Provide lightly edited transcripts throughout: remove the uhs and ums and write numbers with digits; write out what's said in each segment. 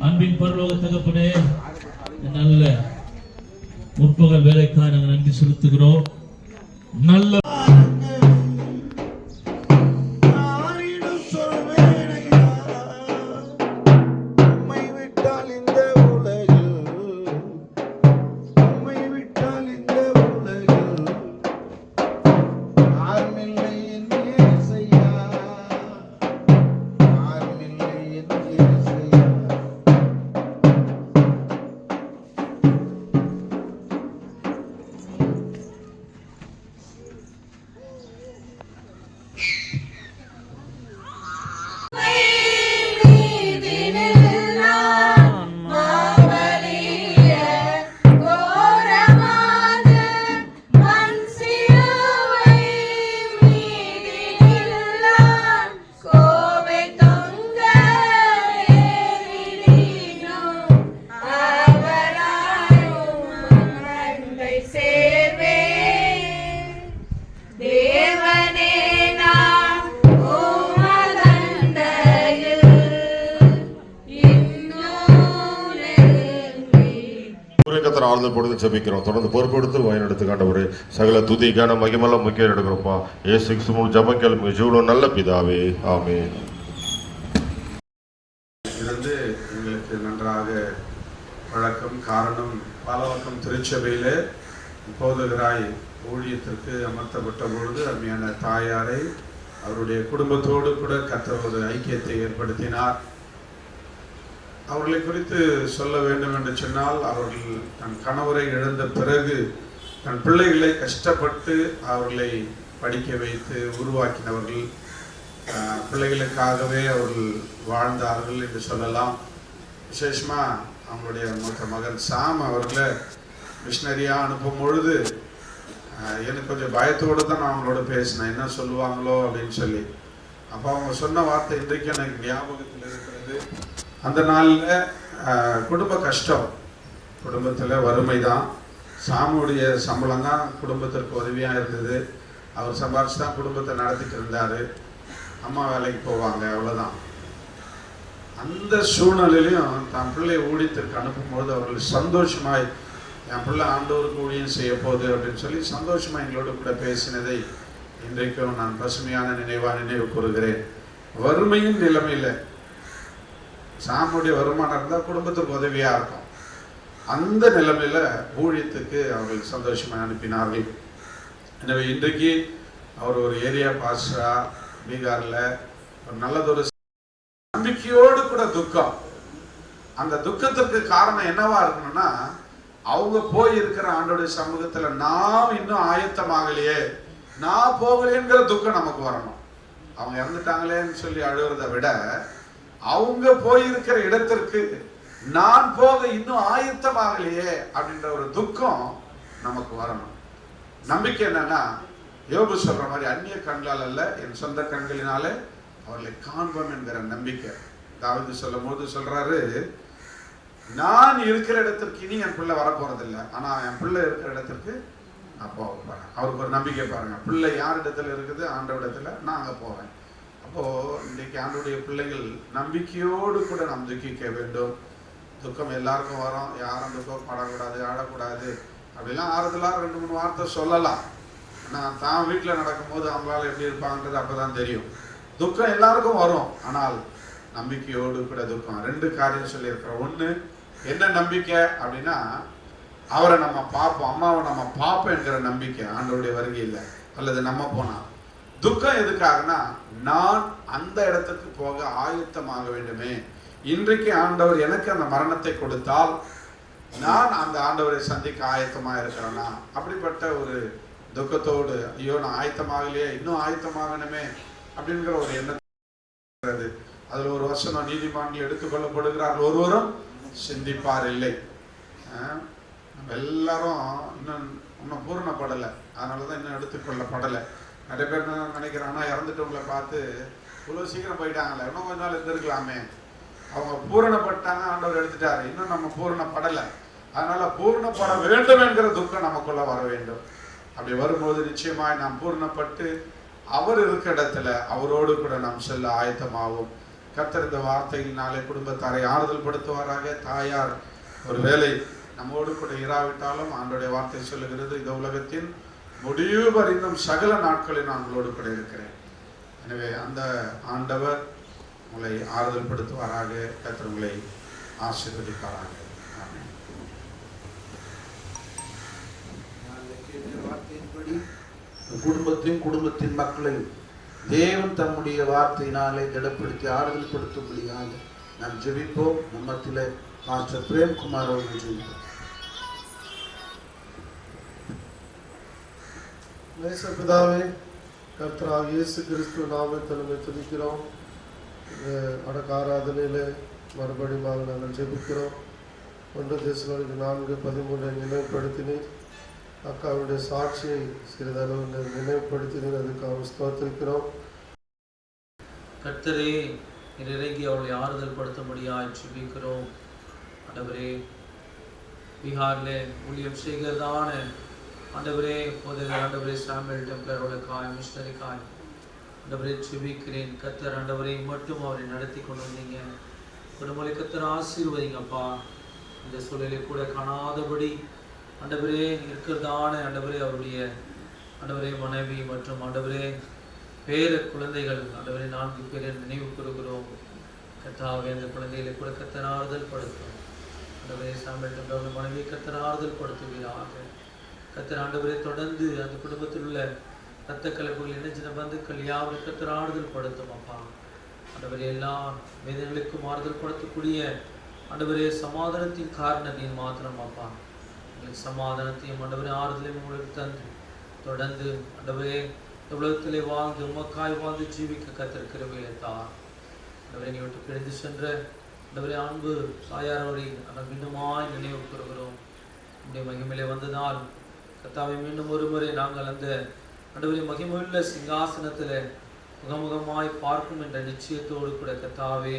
அன்பின் பரலோக தகப்பனே, நல்ல முற்பகல் வேலைக்காக நாங்கள் நன்றி செலுத்துகிறோம். நல்ல ஆழ்ந்த பொழுது ஜெபிக்கிறோம். தொடர்ந்து பொறுப்பெடுத்து வழிநடத்து காண்டவரே, சகல துதிக்கான மகிமெல்லாம் முக்கியம் எடுக்கிறோம்ப்பா. இயேசு கிறிஸ்துவின் ஜெபம் கேளுங்க ஜீவனும் நல்ல பிதாவே, ஆமென். இருந்து எங்களுக்கு நன்றாக வழக்கம். காரணம், பாலவாக்கம் திருச்சபையிலே போதகராய் ஊழியத்திற்கு அமர்த்தப்பட்ட பொழுது அருமையான தாயாரை அவருடைய குடும்பத்தோடு கூட கர்த்தர் ஒரு ஐக்கியத்தை ஏற்படுத்தினார். அவர்களை குறித்து சொல்ல வேண்டும் என்று சொன்னால், அவர்கள் தன் கணவரை இழந்த பிறகு தன் பிள்ளைகளை கஷ்டப்பட்டு அவர்களை படிக்க வைத்து உருவாக்கினவர்கள். பிள்ளைகளுக்காகவே அவர்கள் வாழ்ந்தார்கள் என்று சொல்லலாம். விசேஷமாக அவங்களுடைய மூத்த மகன் சாம் அவர்களை மிஷினரியாக அனுப்பும் பொழுது எனக்கு கொஞ்சம் பயத்தோடு தான் நான் அவங்களோட பேசினேன், என்ன சொல்லுவாங்களோ அப்படின்னு சொல்லி. அப்போ அவங்க சொன்ன வார்த்தை இன்றைக்கு எனக்கு ஞாபகத்தில் இருக்கிறது. அந்த நாளில் குடும்ப கஷ்டம், குடும்பத்தில் வறுமை தான். சாமுடைய சம்பளம் தான் குடும்பத்திற்கு உதவியாக இருந்தது. அவர் சம்பாரிச்சு தான் குடும்பத்தை நடத்திட்டு இருந்தார். அம்மா வேலைக்கு போவாங்க, அவ்வளோதான். அந்த சூழ்நிலையிலையும் தான் பிள்ளை ஊழியத்திற்கு அனுப்பும்போது அவர்கள் சந்தோஷமாய், என் பிள்ளை ஆண்டவருக்கு ஊழியம் செய்ய போகுது அப்படின்னு சொல்லி சந்தோஷமாக எங்களோட கூட பேசினதை இன்றைக்கும் நான் பசுமையான நினைவு கூறுகிறேன். வறுமையின் நிலைமையில் சாமுடைய வருமானம் இருந்தால் குடும்பத்துக்கு உதவியாக இருக்கும். அந்த நிலைமையில் ஊழியத்துக்கு அவர்கள் சந்தோஷமாக அனுப்பினார்கள். எனவே இன்றைக்கு அவர் ஒரு ஏரியா பாஸ்டரா பீகாரில் ஒரு நல்லதொரு நம்பிக்கையோடு கூட துக்கம். அந்த துக்கத்திற்கு காரணம் என்னவா இருக்கணும்னா, அவங்க போய் இருக்கிற ஆண்டோடைய சமூகத்தில் நாம் இன்னும் ஆயத்தமாகலையே, நான் போகலேங்கிற துக்கம் நமக்கு வரணும். அவங்க இறந்துட்டாங்களேன்னு சொல்லி அழுகிறத விட, அவங்க போயிருக்கிற இடத்திற்கு நான் போக இன்னும் ஆயத்தமாகலையே அப்படின்ற ஒரு துக்கம் நமக்கு வரணும். நம்பிக்கை என்னன்னா, யோபு சொல்ற மாதிரி, அந்நிய கண்களால் அல்ல என் சொந்த கண்களினாலே அவர்களை காண்போம் என்கிற நம்பிக்கை. தாவீது சொல்லும் போது சொல்றாரு, நான் இருக்கிற இடத்திற்கு இனி என் பிள்ளை வரப்போறதில்லை, ஆனா என் பிள்ளை இருக்கிற இடத்திற்கு நான் போக போறேன். அவருக்கு ஒரு நம்பிக்கை பாருங்க, பிள்ளை யார் இடத்துல இருக்குது, ஆண்டவரிடத்துல, நான் அங்க போவேன். அப்போ இன்றைக்கு ஆண்டவருடைய பிள்ளைகள் நம்பிக்கையோடு கூட நாம் துக்கிக்க வேண்டும். துக்கம் எல்லாருக்கும் வரும், யாரும் துக்கப்படக்கூடாது, ஆடக்கூடாது அப்படிலாம் ஆறுதலாக 2-3 வார்த்தை சொல்லலாம். ஆனால் தான் வீட்டில் நடக்கும்போது அவங்களால எப்படி இருப்பாங்கன்றது அப்போதான் தெரியும். துக்கம் எல்லாருக்கும் வரும், ஆனால் நம்பிக்கையோடு கூட துக்கம். 2 காரியம் சொல்லியிருக்கிறோம். ஒன்று என்ன நம்பிக்கை அப்படின்னா, அவரை நம்ம பார்ப்போம், அம்மாவை நம்ம பார்ப்போம் என்கிற நம்பிக்கை ஆண்டவருடைய வருகையில், அல்லது நம்ம போனால். துக்கம் எதுக்காகனா, நான் அந்த இடத்துக்கு போக ஆயத்தமாக வேண்டுமே. இன்றைக்கு ஆண்டவர் எனக்கு அந்த மரணத்தை கொடுத்தால் நான் அந்த ஆண்டவரை சந்திக்க ஆயத்தமாக இருக்கிறேன்னா, அப்படிப்பட்ட ஒரு துக்கத்தோடு, ஐயோ நான் ஆயத்தமாகலையே, இன்னும் ஆயத்தமாகணுமே அப்படிங்கிற ஒரு எண்ணம். அதில் ஒரு வசனம், நீதிமான்கள் எடுத்துக்கொள்ளப்படுகிறார்கள், ஒருவரும் சிந்திப்பார் இல்லை. நம்ம எல்லாரும் இன்னும் பூரணப்படலை, அதனால தான் இன்னும் எடுத்துக்கொள்ளப்படலை. நிறைய பேர் நினைக்கிறாங்கன்னா, இறந்துட்டவங்களை பார்த்து இவ்வளோ சீக்கிரம் போயிட்டாங்களே, இன்னும் கொஞ்ச நாள் இருந்திருக்கலாமே. அவங்க பூரணப்பட்டாங்க, ஆண்டவர் எடுத்துட்டாரு, இன்னும் நம்ம பூரணப்படலை. அதனால பூரணப்பட வேண்டும் என்கிற துக்கம் நமக்குள்ள வர வேண்டும். அப்படி வரும்போது நிச்சயமாய் நாம் பூர்ணப்பட்டு அவர் இருக்கிற இடத்துல அவரோடு கூட நாம் செல்ல ஆயத்தமாகும். கர்த்தர் இந்த வார்த்தையினாலே குடும்பத்தாரை ஆறுதல் படுத்துவாராக. தாயார் ஒரு வேளை நம்மோடு கூட இராவிட்டாலும் ஆண்டவருடைய வார்த்தை சொல்லுகிறது, இந்த உலகத்தின் முடிவு பரிந்தும் சகல நாட்களில் நான் உங்களோடு கூட இருக்கிறேன். எனவே அந்த ஆண்டவர் உங்களை ஆறுதல் படுத்துவாராக. கர்த்தர் உங்களை ஆசீர்வதிப்பாராக. ஆமென். வார்த்தையின்படி குடும்பத்தின் மக்களையும் தேவன் தம்முடைய வார்த்தையினாலே திடப்படுத்தி ஆறுதல் படுத்தும்படியாக நாம் ஜெபிப்போம். நம்மத்திலே மாஸ்டர் பிரேம்குமார் அவர்கள் ஜெபிப்போம். நேசபிதாவே, கர்த்தராகிய இயேசு கிறிஸ்துவ நாமத்தில் துதிக்கிறோம். அடக்க ஆராதனையில் மறுபடியும் நாங்கள் ஜெபிக்கிறோம். 1 தெசலோனிக்கர் 4:13 நினைவுபடுத்தினீர். அக்காவுடைய சாட்சியை சிறிதளவு நினைவுபடுத்தினீர். அதுக்காக ஸ்தோத்திரிக்கிறோம். கர்த்தரே, இறங்கி அவளை ஆறுதல் படுத்தும்படியாய் ஜெபிக்கிறோம். ஆண்டவரே, பீகாரில் ஊழியம் செய்கிறதான ஆண்டவரே, போதகர் ஆண்டவரே சாமுவேல் டெம்ப்ளரோடக்காய் மிஷனரிக்காய் ஆண்டவரே ஜெபிக்கிறேன். கர்த்தர் ஆண்டவரை மட்டும் அவரை நடத்தி கொண்டு வந்தீங்க. குடும்பங்களை கர்த்தர் ஆசீர்வதிங்கப்பா. இந்த சூழலை கூட காணாதபடி ஆண்டவரே இருக்கிறதான ஆண்டவரே அவருடைய ஆண்டவரே மனைவி மற்றும் ஆண்டவரே பேர குழந்தைகள் ஆண்டவரே 4 பேரை நினைவு கூறுகிறோம். கர்த்தாவே, அந்த குழந்தைகளை கூட கர்த்தர் ஆறுதல் படுத்தும். ஆண்டவரே சாமுவேல் டெம்ப்ளரோட மனைவி கர்த்தர் ஆறுதல் படுத்துவீராக. கர்த்தர் ஆண்டவரே தொடர்ந்து அந்த குடும்பத்தில் உள்ள இரத்த கலப்புகள் இணைஞ்சின பந்துக்கள் யாவரும் கர்த்தர் ஆறுதல் படுத்தும் அப்பா. ஆண்டவரே, எல்லா வேதனைகளுக்கும் ஆறுதல் படுத்தக்கூடிய ஆண்டவரே சமாதானத்தின் காரணம் நீ மாத்திரம் அப்பா. எங்களுக்கு சமாதானத்தையும் ஆண்டவரே ஆறுதலையும் உங்களுக்கு தந்து தொடர்ந்து ஆண்டவரே இந்த உலகத்திலே வாழ்ந்து உமக்காய் வாழ்ந்து ஜீவிக்க கர்த்தர் கிருபையை தார். ஆண்டவரே, நீ விட்டு பிரிந்து சென்ற ஆண்டவரே அன்பு தாயாரோரை நாங்கள் மீண்டுமாய் நினைவு கூறுகிறோம். உடைய மகிமையிலே வந்ததால் கர்த்தாவை மீண்டும் ஒரு முறை நாங்கள் அந்த ஆண்டவரே மகிமையுள்ள சிங்காசனத்தில் முகமுகமாய் பார்க்கும் என்ற நிச்சயத்தோடு கூட கர்த்தாவே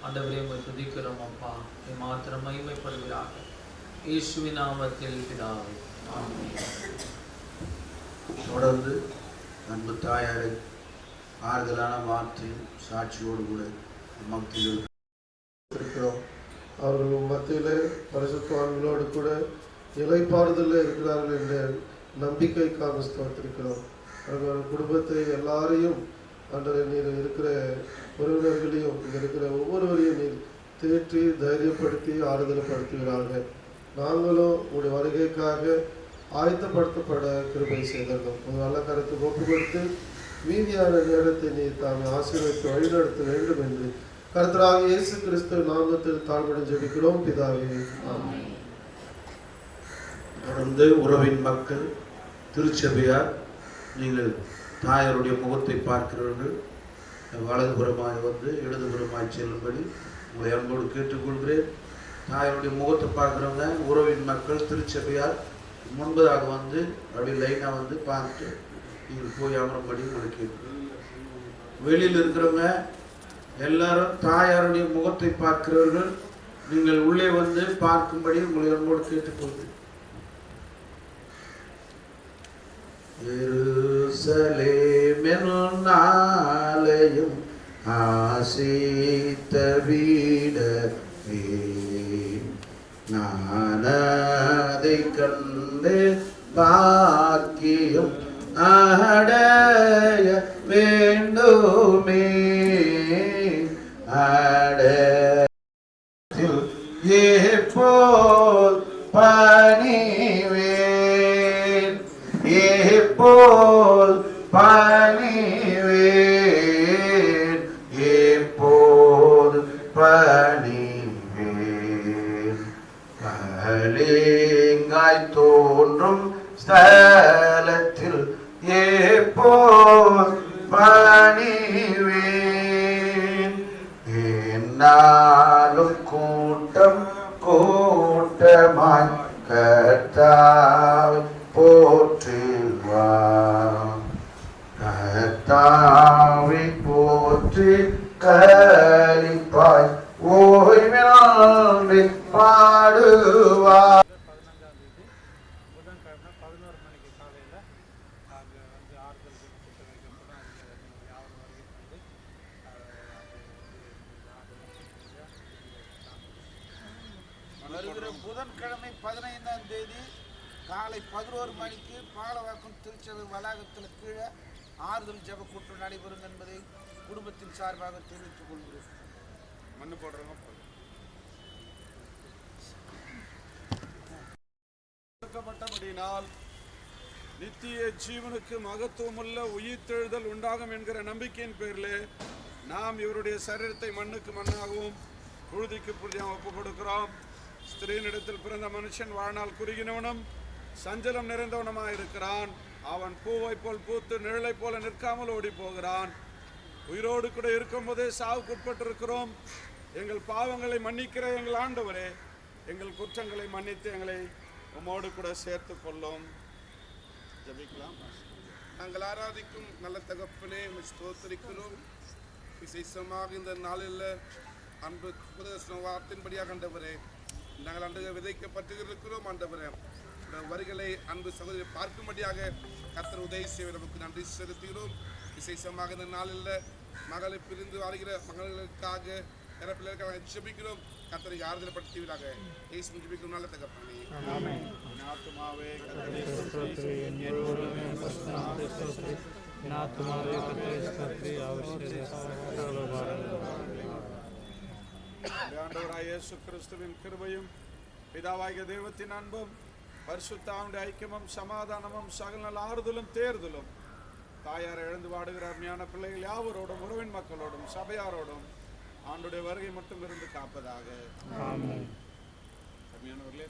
ஆண்டவரே உம்மை துதிக்கிறோம் அப்பா. நீ மாத்திரம் மகிமைப்படுகிறார்கள். இயேசுவின் நாமத்தில் பிதாவே, ஆமென். தொடர்ந்து அன்பு தாயாரை ஆறுதலான வார்த்தையும் சாட்சியோடு கூட மக்கள் இருக்கிறோம். அவர்கள் மத்தியிலே பரிசுத்தவான்களோடு கூட இளைப்பாறுதலில் இருக்கிறார்கள் என்ற நம்பிக்கைக்காக ஸ்தோத்திரிக்கிறோம். அவர்கள் குடும்பத்தை எல்லாரையும் ஆண்டவரே நீர் இருக்கிற உறவினர்களையும் இங்கே இருக்கிற ஒவ்வொருவரையும் நீர் தேற்றி தைரியப்படுத்தி ஆறுதல் படுத்துகிறார்கள். நாங்களும் உங்களுடைய வருகைக்காக ஆயத்தப்படுத்தப்பட கிருபை செய்திருந்தோம். ஒரு நல்ல கருத்து ஒப்பு கொடுத்து மீதியான நேரத்தை நீர் தாங்கள் ஆசீர்வதித்து வழிநடத்த வேண்டும் என்று கர்த்தராகிய இயேசு கிறிஸ்து நாமத்தில் தாழ்மையுடன் ஜெபிக்கிறோம் பிதாவே, ஆமென். தொடர்ந்து உறவின் மக்கள் திருச்சபையார், நீங்கள் தாயாருடைய முகத்தை பார்க்கிறவர்கள் வலதுபுறமாய் வந்து இடதுபுறமாய் செல்லும்படி உங்களை அன்போடு கேட்டுக்கொள்கிறேன். தாயாருடைய முகத்தை பார்க்குறவங்க உறவின் மக்கள் திருச்சபையார் முன்பதாக வந்து அப்படி லைனாக வந்து பார்த்துட்டு நீங்கள் போய் அமரும்படி உங்களை கேட்குறேன். வெளியில் இருக்கிறவங்க எல்லாரும் தாயாருடைய முகத்தை பார்க்கிறவர்கள் நீங்கள் உள்ளே வந்து பார்க்கும்படி உங்களை அன்போடு கேட்டுக்கொள்கிறேன். எருசலேமெனும் ஆலயம் ஆசித்த வீடமே, நான் அதை கண்டு பாக்கியம் அடைய வேண்டுமே. அடத்தில் எப்போல் பணிவேன், எப்போல் பணிவேன், எப்போது பணிவேன். கலிங்காய் தோன்றும் ஸ்தலத்தில் எப்போது பணிவேன். என்னாலும் கூட்டம் கூட்டமாய் கர்த்தாவை போற்றுவார், கர்த்தாவை போற்றி களிப்பாய் ஓய்வினாலே பாடுவார். புதன்கிழமை 11 மணிக்கு காலையில் அங்கே வந்து ஆறுதல் கூட்டமைக்கப்படும். அங்கே யாரும் வருகை வந்து புதன்கிழமை 15ஆம் தேதி காலை 11 மணிக்கு பாலவாக்கம் திருச்சபை வளாகத்தில் கீழே ஆறுதல் ஜெப கூட்டம் நடைபெறும் என்பதை குடும்பத்தின் சார்பாக தெரிவித்துக் கொள்கிறேன். மண்ணு போடுறவங்க நித்திய ஜீவனுக்கு மகத்துவமுள்ள உயிர்த்தெழுதல் உண்டாகும் என்கிற நம்பிக்கையின் பேரில் நாம் இவருடைய சரீரத்தை மண்ணுக்கு மண்ணாகவும் புழுதிக்கு புழுதியாக ஒப்புக் கொடுக்கிறோம். ஸ்திரீனிடத்தில் பிறந்த மனுஷன் வாழ்நாள் குறுகினவனும் சஞ்சலம் நிறைந்தவனுமாய் இருக்கிறான். அவன் பூவை போல் பூத்து நிழலை போல நிற்காமல் ஓடி போகிறான். உயிரோடு கூட இருக்கும்போதே சாவுக்குட்பட்டிருக்கிறோம். எங்கள் பாவங்களை மன்னிக்கிற எங்கள் ஆண்டவரே, எங்கள் குற்றங்களை மன்னித்து எங்களை உம்மோடு கூட சேர்த்து கொள்ளும். ஜெபிக்கலாம். நாங்கள் ஆராதிக்கும் நல்ல தகப்பனே, ஸ்தோத்திரிக்கிறோம். விசேஷமாக இந்த நாளில் அன்பு புதர்சன வார்த்தையின்படியாக ஆண்டவரே, நாங்கள் அன்று விதைக்கப்பட்டு இருக்கிறோம். ஆண்டவரே, வரிகளை அன்பு சகோதரி பார்க்கும்படியாக கர்த்தர் உதவி செய்ய நமக்கு நன்றி செலுத்துகிறோம். விசேஷமாக இந்த நாளில் மகளை பிரிந்து வாழ்கிற மகளுக்காக பிள்ளைகளுக்காக ஜெபிக்கிறோம். கர்த்தரை ஆறுதல் படுத்துவீராக. இயேசு ஜெபிக்கும் நல்ல தகப்பனே. ஆத்துமாவே ஆண்டவராகிய இயேசு கிறிஸ்துவின் கிருபையும் பிதாவாகிய தெய்வத்தின் அன்பும் பரிசுத்தாவின் ஐக்கியமும் சமாதானமும் சகல ஆறுதலும் தேர்தலும் தாயார் எழுந்து வாடுகிற அருமையான பிள்ளைகள் யாவரோடும் உறவின் மக்களோடும் சபையாரோடும் ஆண்டுடைய வருகை மட்டும் இருந்து காப்பதாக. அருமையானவர்களே,